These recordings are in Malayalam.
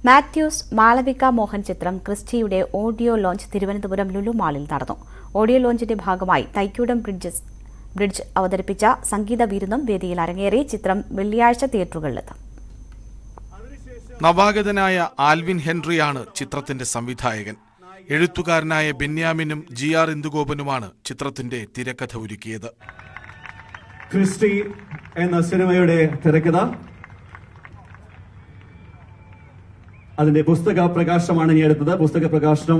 മാത്യൂസ് മാളവിക മോഹൻ ചിത്രം ക്രിസ്റ്റിയുടെ ഓഡിയോ ലോഞ്ച് തിരുവനന്തപുരം ലുലു മാളിൽ നടന്നു. ഓഡിയോ ലോഞ്ചിന്റെ ഭാഗമായി തൈക്കൂടം ബ്രിഡ്ജ് അവതരിപ്പിച്ച സംഗീത വിരുന്നും വേദിയിൽ അരങ്ങേറി. ചിത്രം വെള്ളിയാഴ്ച തിയേറ്ററുകളിലെത്തും. നവാഗതനായ ആൽവിൻ ഹെൻറിയാണ് ചിത്രത്തിന്റെ സംവിധായകൻ. എഴുത്തുകാരനായ ബെന്യാമിനും GR ഇന്ദുഗോപനുമാണ് ചിത്രത്തിന്റെ തിരക്കഥ ഒരുക്കിയത്. ക്രിസ്റ്റി എന്ന സിനിമയുടെ തിരക്കഥ, അതിന്റെ പുസ്തക പ്രകാശനമാണ് ഇനി അടുത്തത്. പുസ്തക പ്രകാശനം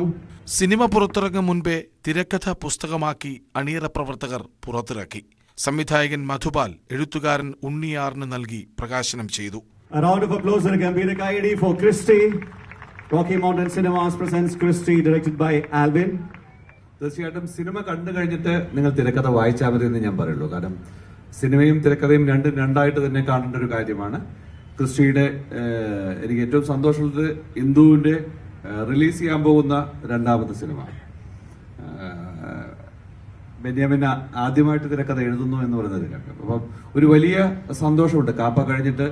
സിനിമ പുറത്തിറങ്ങും മുൻപേ തിരക്കഥ പുസ്തകമാക്കി അണിയറ പ്രവർത്തകർ പുറത്തിറക്കി. സംവിധായകൻ മധുപാൽ എഴുത്തുകാരൻ ഉണ്ണിയാറിന് നൽകി പ്രകാശനം ചെയ്തു. A round of applause and a ഗംഭീര കൈയടി for Christy. Rocky Mountain Cinemas presents Christy, directed by Alvin. തീർച്ചയായിട്ടും സിനിമ കണ്ടു കഴിഞ്ഞിട്ട് നിങ്ങൾ തിരക്കഥ വായിച്ചാൽ മതി എന്ന് ഞാൻ പറയുള്ളൂ. കാരണം സിനിമയും തിരക്കഥയും രണ്ടായിട്ട് തന്നെ കാണേണ്ട ഒരു കാര്യമാണ്. ക്രിസ്റ്റിയുടെ എനിക്ക് ഏറ്റവും സന്തോഷമുള്ളത് ഇന്ദുവിന്റെ റിലീസ് ചെയ്യാൻ പോകുന്ന രണ്ടാമത്തെ സിനിമ. ബെന്യാമിൻ ആദ്യമായിട്ട് തിരക്കഥ എഴുതുന്നു എന്ന് പറയുന്നതിലൊക്കെ അപ്പം ഒരു വലിയ സന്തോഷമുണ്ട്. കാപ്പ കഴിഞ്ഞിട്ട്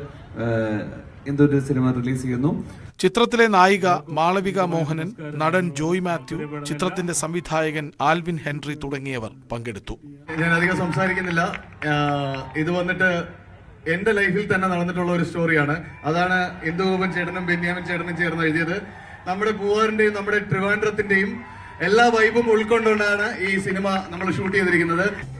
ഇന്ദുവിന്റെ സിനിമ റിലീസ് ചെയ്യുന്നു. ചിത്രത്തിലെ നായിക മാളവിക മോഹനൻ, നടൻ ജോയ് മാത്യു, ചിത്രത്തിന്റെ സംവിധായകൻ ആൽവിൻ ഹെൻറി തുടങ്ങിയവർ പങ്കെടുത്തു. ഞാൻ അധികം സംസാരിക്കുന്നില്ല. ഇത് വന്നിട്ട് എന്റെ ലൈഫിൽ തന്നെ നടന്നിട്ടുള്ള ഒരു സ്റ്റോറിയാണ്. അതാണ് ഇന്ദുഗോപൻ ചേട്ടനും ബെന്യാമിൻ ചേട്ടനും ചേർന്ന് എഴുതിയത്. നമ്മുടെ പൂവാറിന്റെയും നമ്മുടെ ട്രിവാൻഡ്രത്തിന്റെയും എല്ലാ വൈബും ഉൾക്കൊണ്ടുകൊണ്ടാണ് ഈ സിനിമ നമ്മൾ ഷൂട്ട് ചെയ്തിരിക്കുന്നത്.